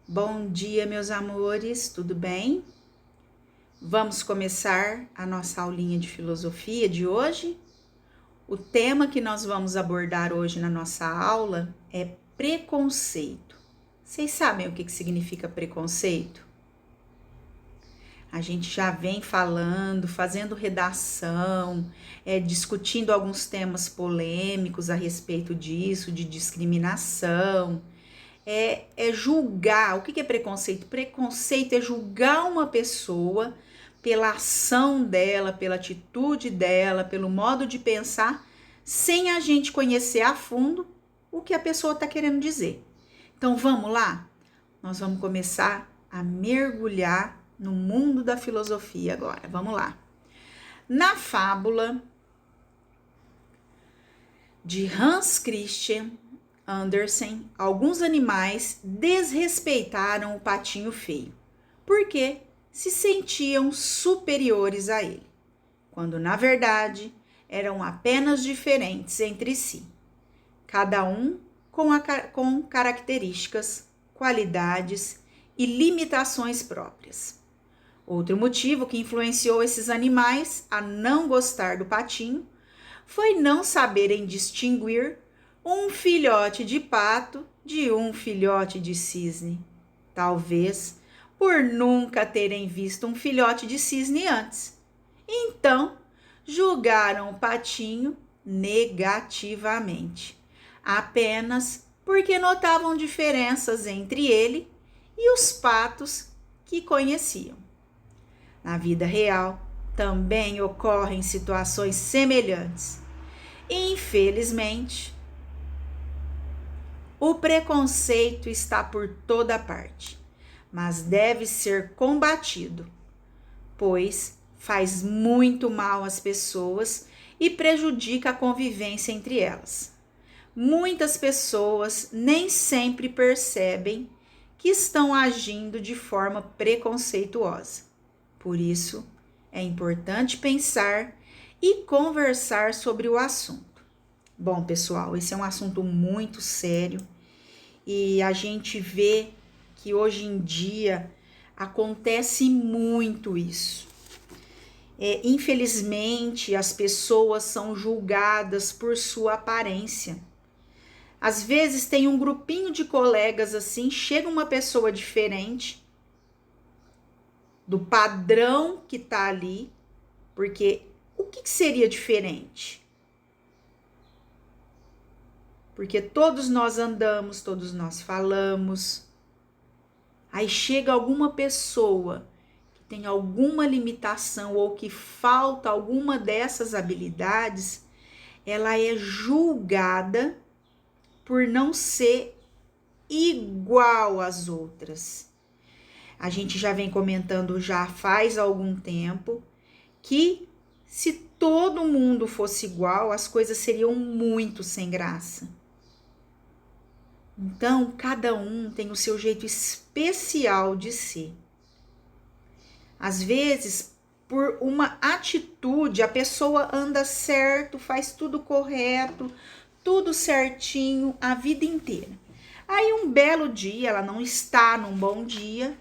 Bom dia, meus amores, tudo bem? Vamos começar a nossa aulinha de filosofia de hoje? O tema que nós vamos abordar hoje na nossa aula é preconceito. Vocês sabem o que significa preconceito? A gente já vem falando, fazendo redação, discutindo alguns temas polêmicos a respeito disso, de discriminação. É julgar. O que é preconceito? Preconceito é julgar uma pessoa pela ação dela, pela atitude dela, pelo modo de pensar, sem a gente conhecer a fundo o que a pessoa está querendo dizer. Então vamos lá? Nós vamos começar a mergulhar no mundo da filosofia agora. Vamos lá. Na fábula de Hans Christian Andersen, alguns animais desrespeitaram o patinho feio, porque se sentiam superiores a ele, quando na verdade eram apenas diferentes entre si, cada um com características, qualidades e limitações próprias. Outro motivo que influenciou esses animais a não gostar do patinho foi não saberem distinguir um filhote de pato de um filhote de cisne. Talvez por nunca terem visto um filhote de cisne antes. Então, julgaram o patinho negativamente, apenas porque notavam diferenças entre ele e os patos que conheciam. Na vida real, também ocorrem situações semelhantes. Infelizmente, o preconceito está por toda parte, mas deve ser combatido, pois faz muito mal às pessoas e prejudica a convivência entre elas. Muitas pessoas nem sempre percebem que estão agindo de forma preconceituosa. Por isso, é importante pensar e conversar sobre o assunto. Bom, pessoal, esse é um assunto muito sério e a gente vê que hoje em dia acontece muito isso. Infelizmente, as pessoas são julgadas por sua aparência. Às vezes tem um grupinho de colegas assim, chega uma pessoa diferente do padrão que tá ali, porque o que seria diferente? Porque todos nós andamos, todos nós falamos. Aí chega alguma pessoa que tem alguma limitação ou que falta alguma dessas habilidades, ela é julgada por não ser igual às outras. A gente já vem comentando já faz algum tempo que se todo mundo fosse igual, as coisas seriam muito sem graça. Então, cada um tem o seu jeito especial de ser. Às vezes, por uma atitude, a pessoa anda certo, faz tudo correto, tudo certinho a vida inteira. Aí, um belo dia, ela não está num bom dia,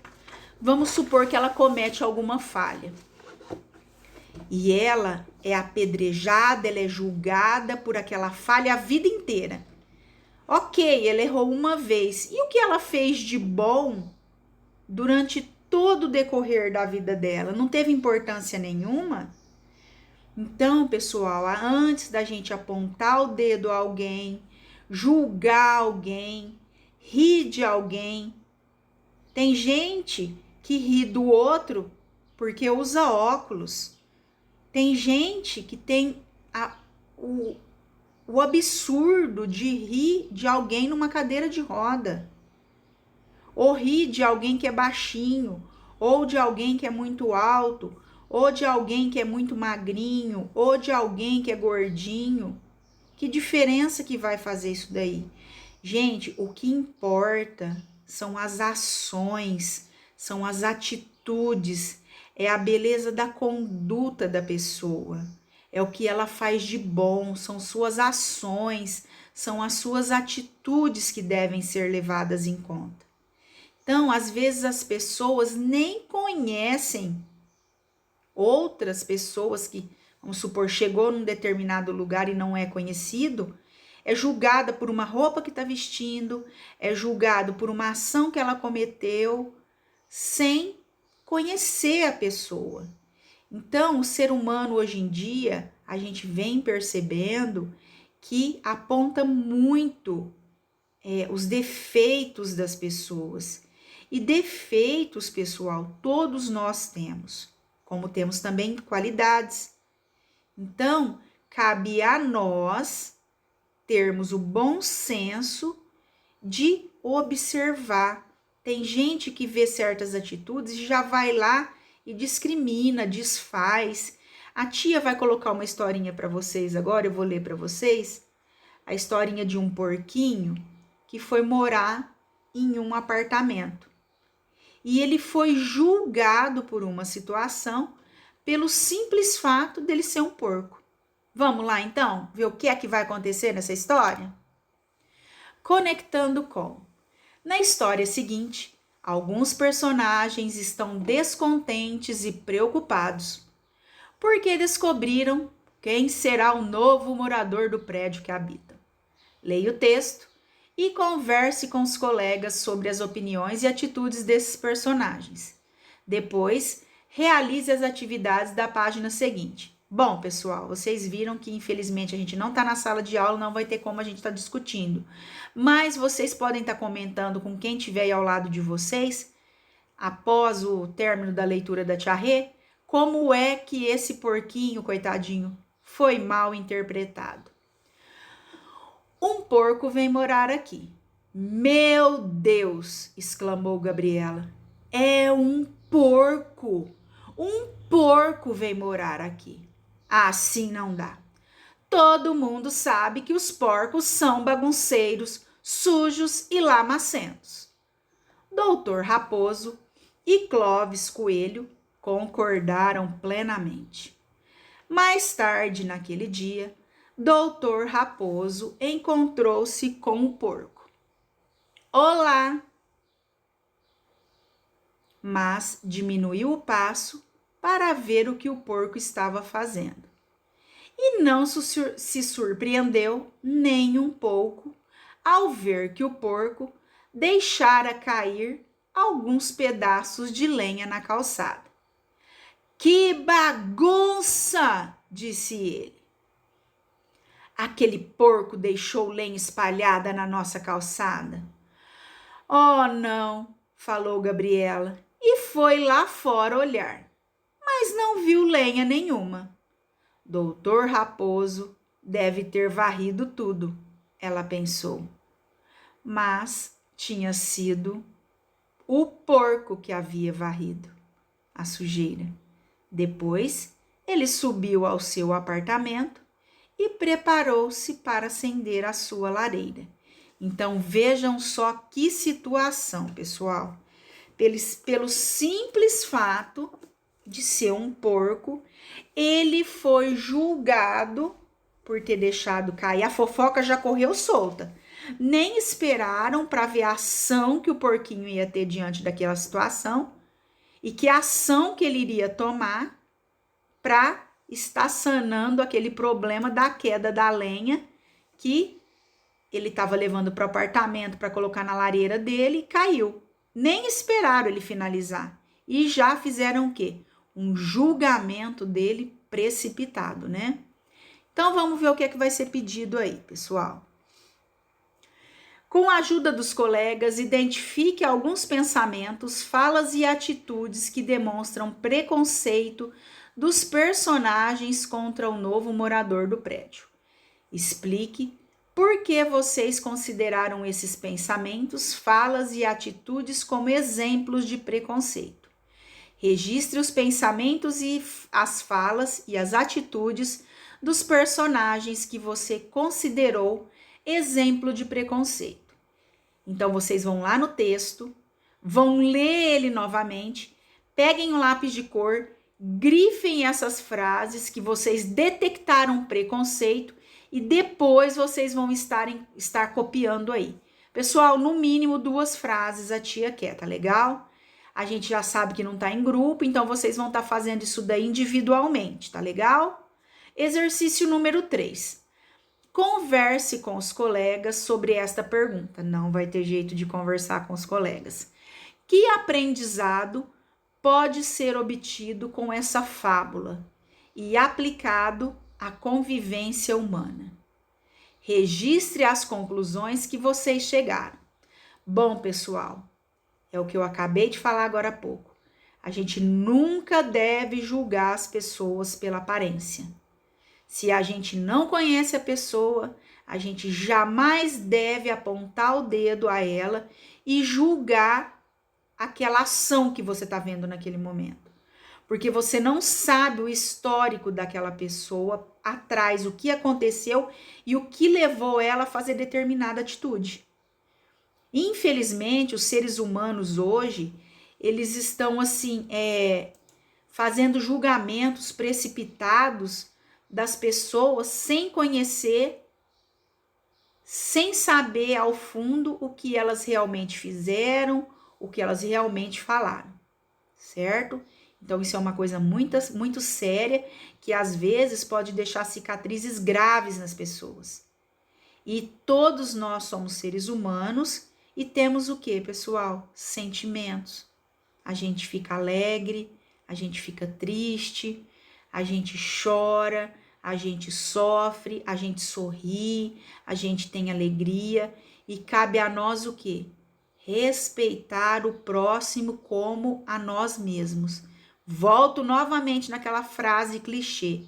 vamos supor que ela comete alguma falha. E ela é apedrejada, ela é julgada por aquela falha a vida inteira. Ok, ela errou uma vez. E o que ela fez de bom durante todo o decorrer da vida dela? Não teve importância nenhuma? Então, pessoal, antes da gente apontar o dedo a alguém, julgar alguém, rir de alguém, tem gente que ri do outro porque usa óculos. Tem gente que tem o absurdo de rir de alguém numa cadeira de roda, ou rir de alguém que é baixinho, ou de alguém que é muito alto, ou de alguém que é muito magrinho, ou de alguém que é gordinho. Que diferença que vai fazer isso daí? Gente, o que importa são as ações, são as atitudes, é a beleza da conduta da pessoa. É o que ela faz de bom, são suas ações, são as suas atitudes que devem ser levadas em conta. Então, às vezes as pessoas nem conhecem outras pessoas que, vamos supor, chegou num determinado lugar e não é conhecido, é julgada por uma roupa que está vestindo, é julgado por uma ação que ela cometeu, sem conhecer a pessoa. Então, o ser humano hoje em dia, a gente vem percebendo que aponta muito os defeitos das pessoas. E defeitos, pessoal, todos nós temos, como temos também qualidades. Então, cabe a nós termos o bom senso de observar. Tem gente que vê certas atitudes e já vai lá e discrimina, desfaz. A tia vai colocar uma historinha para vocês agora, eu vou ler para vocês a historinha de um porquinho que foi morar em um apartamento. E ele foi julgado por uma situação pelo simples fato dele ser um porco. Vamos lá então, ver o que é que vai acontecer nessa história? Conectando com. Na história seguinte, alguns personagens estão descontentes e preocupados, porque descobriram quem será o novo morador do prédio que habitam. Leia o texto e converse com os colegas sobre as opiniões e atitudes desses personagens. Depois, realize as atividades da página seguinte. Bom, pessoal, vocês viram que infelizmente a gente não está na sala de aula, não vai ter como a gente estar discutindo. Mas vocês podem estar comentando com quem estiver aí ao lado de vocês, após o término da leitura da Tia Rê, como é que esse porquinho, coitadinho, foi mal interpretado. Um porco vem morar aqui. Meu Deus! Exclamou Gabriela. É um porco! Um porco vem morar aqui. Assim não dá. Todo mundo sabe que os porcos são bagunceiros, sujos e lamacentos. Doutor Raposo e Clóvis Coelho concordaram plenamente. Mais tarde naquele dia, Doutor Raposo encontrou-se com o porco. Olá! Mas diminuiu o passo para ver o que o porco estava fazendo. E não se surpreendeu nem um pouco ao ver que o porco deixara cair alguns pedaços de lenha na calçada. Que bagunça! Disse ele. Aquele porco deixou lenha espalhada na nossa calçada. Oh, não, falou Gabriela e foi lá fora olhar, mas não viu lenha nenhuma. Doutor Raposo deve ter varrido tudo, ela pensou. Mas tinha sido o porco que havia varrido a sujeira. Depois, ele subiu ao seu apartamento e preparou-se para acender a sua lareira. Então, vejam só que situação, pessoal. Pelo simples fato de ser um porco, ele foi julgado por ter deixado cair. A fofoca já correu solta. Nem esperaram para ver a ação que o porquinho ia ter diante daquela situação e que ação que ele iria tomar para estar sanando aquele problema da queda da lenha que ele estava levando para o apartamento para colocar na lareira dele e caiu. Nem esperaram ele finalizar. E já fizeram o quê? Um julgamento dele precipitado, né? Então, vamos ver o que é que vai ser pedido aí, pessoal. Com a ajuda dos colegas, identifique alguns pensamentos, falas e atitudes que demonstram preconceito dos personagens contra o novo morador do prédio. Explique por que vocês consideraram esses pensamentos, falas e atitudes como exemplos de preconceito. Registre os pensamentos e as falas e as atitudes dos personagens que você considerou exemplo de preconceito. Então, vocês vão lá no texto, vão ler ele novamente, peguem um lápis de cor, grifem essas frases que vocês detectaram preconceito e depois vocês vão estar copiando aí. Pessoal, no mínimo 2 frases a tia quer, tá legal? A gente já sabe que não tá em grupo, então vocês vão estar fazendo isso daí individualmente, tá legal? Exercício número 3. Converse com os colegas sobre esta pergunta. Não vai ter jeito de conversar com os colegas. Que aprendizado pode ser obtido com essa fábula e aplicado à convivência humana? Registre as conclusões que vocês chegaram. Bom, pessoal, é o que eu acabei de falar agora há pouco. A gente nunca deve julgar as pessoas pela aparência. Se a gente não conhece a pessoa, a gente jamais deve apontar o dedo a ela e julgar aquela ação que você está vendo naquele momento. Porque você não sabe o histórico daquela pessoa atrás, o que aconteceu e o que levou ela a fazer determinada atitude. Infelizmente, os seres humanos hoje, eles estão assim, fazendo julgamentos precipitados das pessoas sem conhecer, sem saber ao fundo o que elas realmente fizeram, o que elas realmente falaram, certo? Então, isso é uma coisa muito séria, que às vezes pode deixar cicatrizes graves nas pessoas. E todos nós somos seres humanos e temos o que, pessoal? Sentimentos. A gente fica alegre, a gente fica triste, a gente chora, a gente sofre, a gente sorri, a gente tem alegria. E cabe a nós o quê? Respeitar o próximo como a nós mesmos. Volto novamente naquela frase clichê.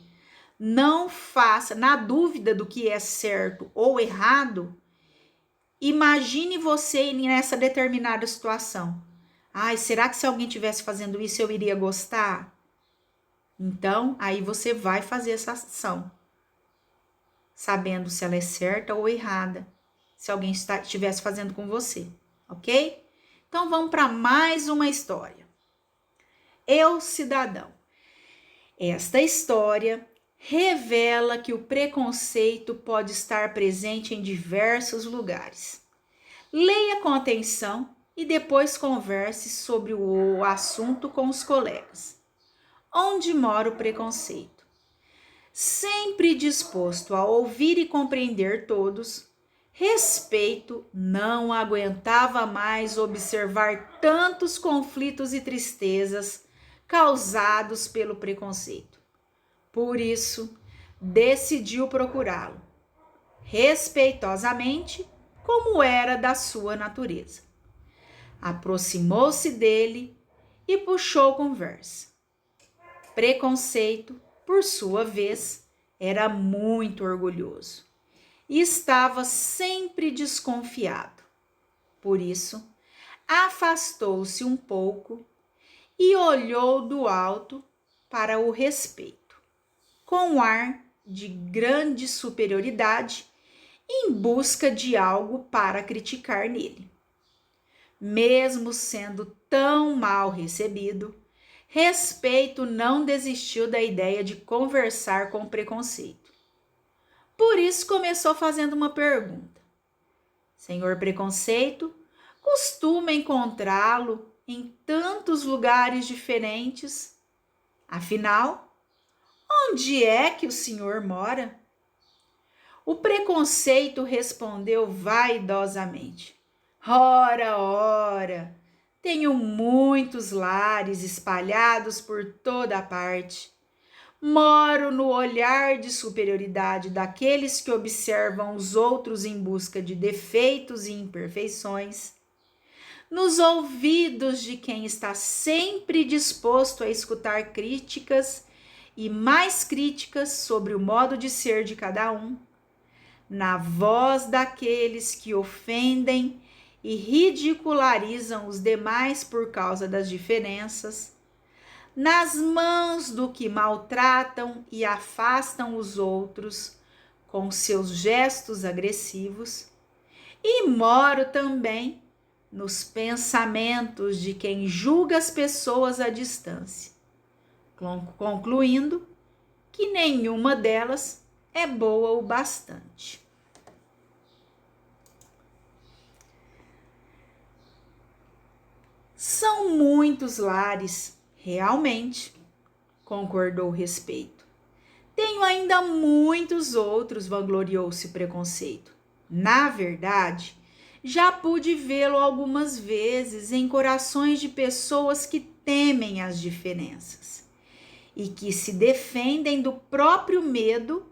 Não faça, na dúvida do que é certo ou errado, imagine você nessa determinada situação. Ai, será que se alguém estivesse fazendo isso eu iria gostar? Então, aí você vai fazer essa ação, sabendo se ela é certa ou errada, se alguém estivesse fazendo com você, ok? Então, vamos para mais uma história. Eu, cidadão. Esta história revela que o preconceito pode estar presente em diversos lugares. Leia com atenção e depois converse sobre o assunto com os colegas. Onde mora o preconceito? Sempre disposto a ouvir e compreender todos, Respeito não aguentava mais observar tantos conflitos e tristezas causados pelo preconceito. Por isso, decidiu procurá-lo, respeitosamente, como era da sua natureza. Aproximou-se dele e puxou conversa. Preconceito, por sua vez, era muito orgulhoso e estava sempre desconfiado. Por isso, afastou-se um pouco e olhou do alto para o respeito, com um ar de grande superioridade, em busca de algo para criticar nele. Mesmo sendo tão mal recebido, Respeito não desistiu da ideia de conversar com preconceito. Por isso começou fazendo uma pergunta. Senhor Preconceito, costuma encontrá-lo em tantos lugares diferentes. Afinal, onde é que o senhor mora? O preconceito respondeu vaidosamente. Ora, tenho muitos lares espalhados por toda a parte. Moro no olhar de superioridade daqueles que observam os outros em busca de defeitos e imperfeições, nos ouvidos de quem está sempre disposto a escutar críticas e mais críticas sobre o modo de ser de cada um, na voz daqueles que ofendem e ridicularizam os demais por causa das diferenças, nas mãos do que maltratam e afastam os outros com seus gestos agressivos, e moro também nos pensamentos de quem julga as pessoas à distância, concluindo que nenhuma delas é boa o bastante. São muitos lares, realmente, concordou Respeito. Tenho ainda muitos outros, vangloriou-se Preconceito. Na verdade, já pude vê-lo algumas vezes em corações de pessoas que temem as diferenças e que se defendem do próprio medo,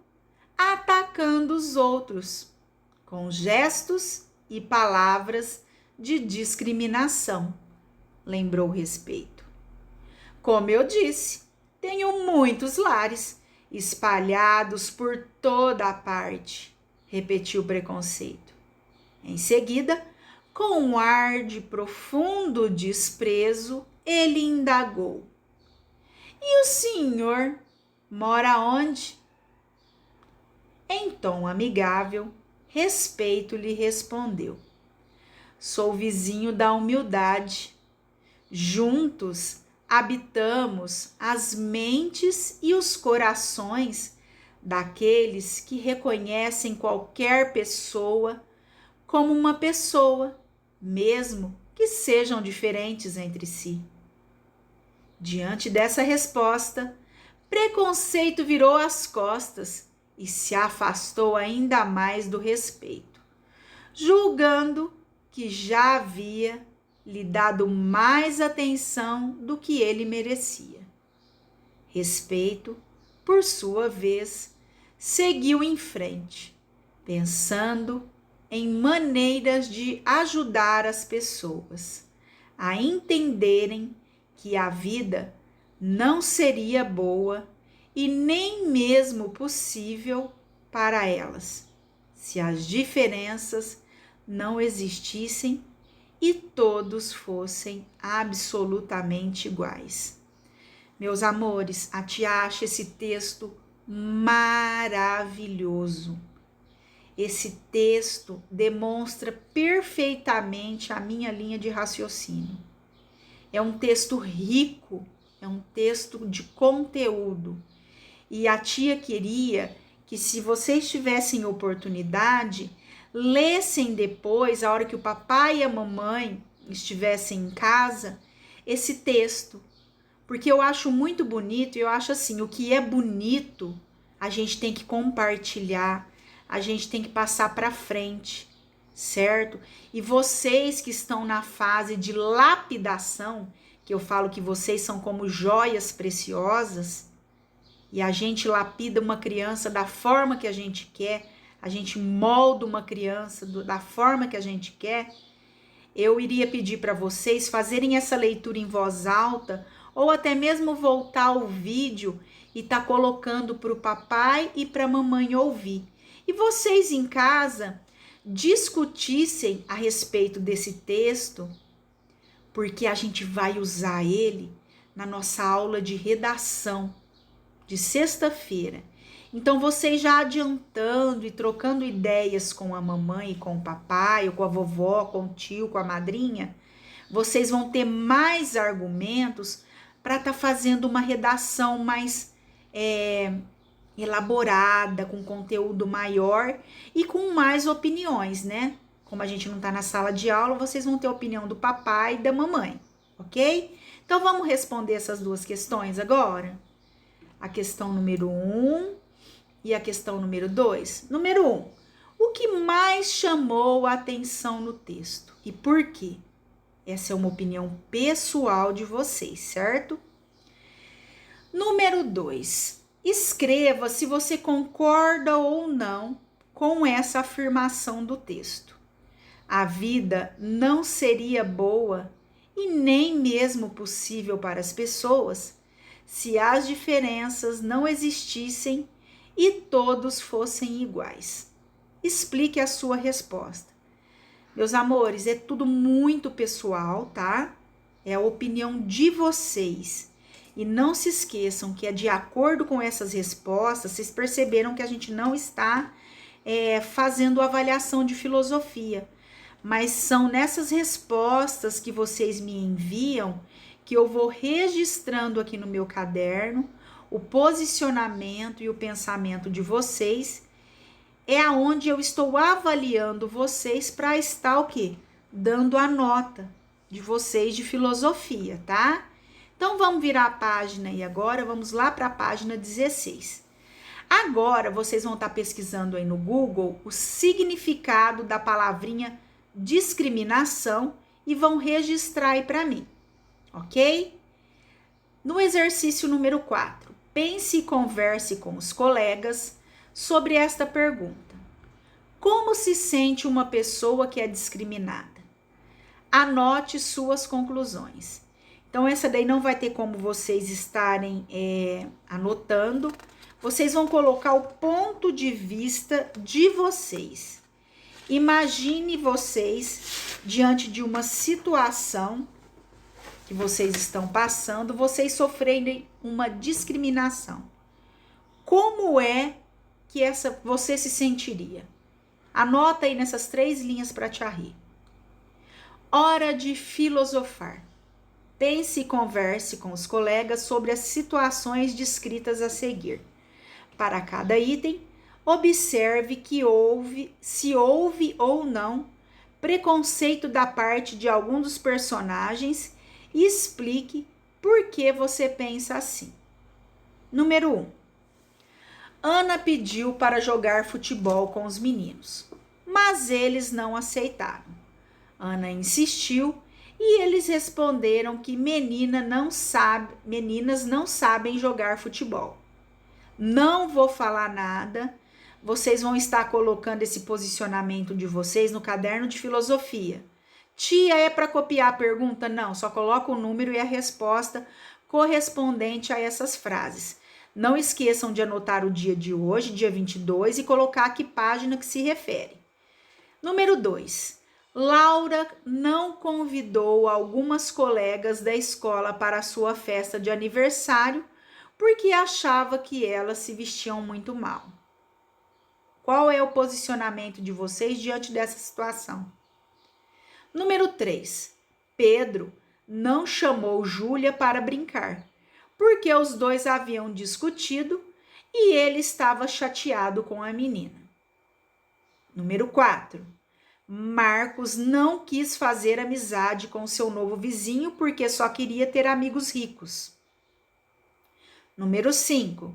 atacando os outros com gestos e palavras de discriminação, lembrou Respeito. Como eu disse, tenho muitos lares espalhados por toda a parte, repetiu Preconceito. Em seguida, com um ar de profundo desprezo, ele indagou: E o senhor mora onde? Em tom amigável, Respeito lhe respondeu: Sou vizinho da humildade. Juntos habitamos as mentes e os corações daqueles que reconhecem qualquer pessoa como uma pessoa, mesmo que sejam diferentes entre si. Diante dessa resposta, Preconceito virou as costas e se afastou ainda mais do Respeito, julgando que já havia lhe dado mais atenção do que ele merecia. Respeito, por sua vez, seguiu em frente, pensando em maneiras de ajudar as pessoas a entenderem que a vida não seria boa e nem mesmo possível para elas, se as diferenças não existissem e todos fossem absolutamente iguais. Meus amores, a tia acha esse texto maravilhoso. Esse texto demonstra perfeitamente a minha linha de raciocínio. É um texto rico, é um texto de conteúdo. E a tia queria que, se vocês tivessem oportunidade, lessem depois, a hora que o papai e a mamãe estivessem em casa, esse texto. Porque eu acho muito bonito, e eu acho assim, o que é bonito, a gente tem que compartilhar, a gente tem que passar para frente, certo? E vocês que estão na fase de lapidação, que eu falo que vocês são como joias preciosas, e a gente lapida uma criança da forma que a gente quer, a gente molda uma criança da forma que a gente quer, eu iria pedir para vocês fazerem essa leitura em voz alta, ou até mesmo voltar o vídeo e tá colocando para o papai e para a mamãe ouvir. E vocês em casa discutissem a respeito desse texto, porque a gente vai usar ele na nossa aula de redação de sexta-feira. Então, vocês já adiantando e trocando ideias com a mamãe e com o papai, ou com a vovó, com o tio, com a madrinha, vocês vão ter mais argumentos para estar fazendo uma redação mais elaborada, com conteúdo maior e com mais opiniões, né? Como a gente não tá na sala de aula, vocês vão ter a opinião do papai e da mamãe, ok? Então, vamos responder essas duas questões agora? A questão número 1 e a questão número 2. Número 1. O que mais chamou a atenção no texto e por quê? Essa é uma opinião pessoal de vocês, certo? Número 2. Escreva se você concorda ou não com essa afirmação do texto. A vida não seria boa e nem mesmo possível para as pessoas se as diferenças não existissem e todos fossem iguais. Explique a sua resposta. Meus amores, é tudo muito pessoal, tá? É a opinião de vocês. E não se esqueçam que é de acordo com essas respostas, vocês perceberam que a gente não está fazendo avaliação de filosofia. Mas são nessas respostas que vocês me enviam que eu vou registrando aqui no meu caderno o posicionamento e o pensamento de vocês. É aonde eu estou avaliando vocês para estar o quê? Dando a nota, de vocês de filosofia, tá? Então vamos virar a página e agora vamos lá para a página 16. Agora vocês vão estar pesquisando aí no Google o significado da palavrinha discriminação e vão registrar aí para mim, ok? No exercício número 4, pense e converse com os colegas sobre esta pergunta. Como se sente uma pessoa que é discriminada? Anote suas conclusões. Então, essa daí não vai ter como vocês estarem anotando. Vocês vão colocar o ponto de vista de vocês. Imagine vocês diante de uma situação que vocês estão passando, vocês sofrerem uma discriminação. Como é que você se sentiria? Anota aí nessas 3 linhas para te rir. Hora de filosofar. Pense e converse com os colegas sobre as situações descritas a seguir. Para cada item, observe se houve ou não preconceito da parte de algum dos personagens e explique por que você pensa assim. Número 1. Ana pediu para jogar futebol com os meninos, mas eles não aceitaram. Ana insistiu e eles responderam que meninas não sabem jogar futebol. Não vou falar nada, vocês vão estar colocando esse posicionamento de vocês no caderno de filosofia. Tia, é para copiar a pergunta? Não, só coloca o número e a resposta correspondente a essas frases. Não esqueçam de anotar o dia de hoje, dia 22, e colocar que página que se refere. Número 2. Laura não convidou algumas colegas da escola para a sua festa de aniversário porque achava que elas se vestiam muito mal. Qual é o posicionamento de vocês diante dessa situação? Número 3. Pedro não chamou Júlia para brincar, porque os dois haviam discutido e ele estava chateado com a menina. Número 4. Marcos não quis fazer amizade com seu novo vizinho porque só queria ter amigos ricos. Número 5.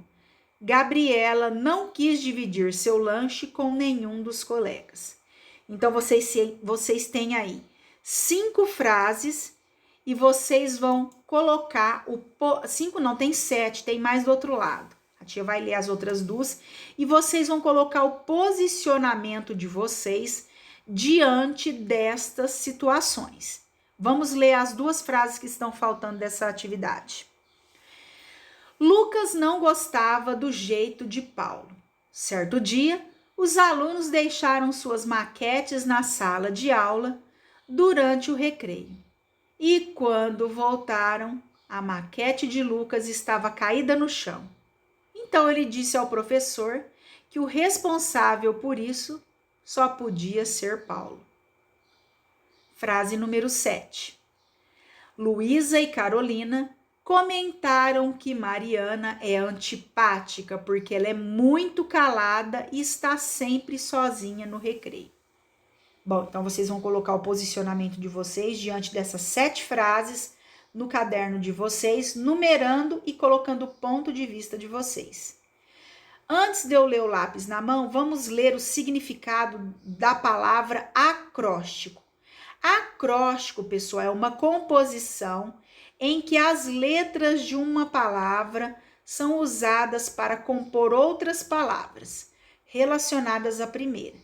Gabriela não quis dividir seu lanche com nenhum dos colegas. Então, vocês têm aí 5 frases e vocês vão colocar 5 não, tem 7, tem mais do outro lado. A tia vai ler as outras 2 e vocês vão colocar o posicionamento de vocês diante destas situações. Vamos ler as 2 frases que estão faltando dessa atividade. Lucas não gostava do jeito de Paulo. Certo dia, os alunos deixaram suas maquetes na sala de aula durante o recreio. E quando voltaram, a maquete de Lucas estava caída no chão. Então ele disse ao professor que o responsável por isso só podia ser Paulo. Frase número 7. Luísa e Carolina comentaram que Mariana é antipática porque ela é muito calada e está sempre sozinha no recreio. Bom, então vocês vão colocar o posicionamento de vocês diante dessas 7 frases no caderno de vocês, numerando e colocando o ponto de vista de vocês. Antes de eu ler o lápis na mão, vamos ler o significado da palavra acróstico. Acróstico, pessoal, é uma composição em que as letras de uma palavra são usadas para compor outras palavras relacionadas à primeira.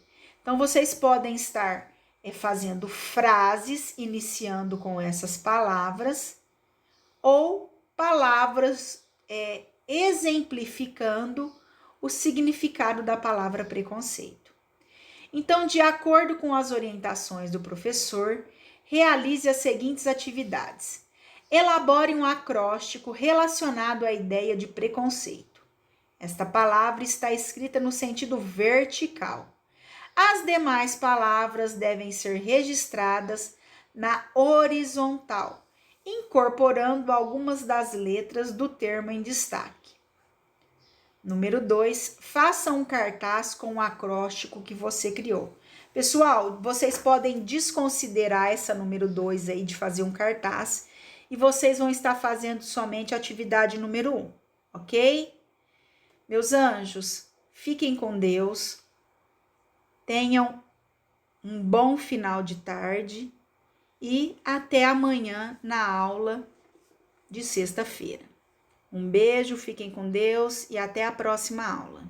Então, vocês podem estar fazendo frases iniciando com essas palavras ou palavras exemplificando o significado da palavra preconceito. Então, de acordo com as orientações do professor, realize as seguintes atividades. Elabore um acróstico relacionado à ideia de preconceito. Esta palavra está escrita no sentido vertical. As demais palavras devem ser registradas na horizontal, incorporando algumas das letras do termo em destaque. Número 2, faça um cartaz com o acróstico que você criou. Pessoal, vocês podem desconsiderar essa número 2 aí de fazer um cartaz e vocês vão estar fazendo somente a atividade número 1, ok? Meus anjos, fiquem com Deus, tenham um bom final de tarde e até amanhã na aula de sexta-feira. Um beijo, fiquem com Deus e até a próxima aula.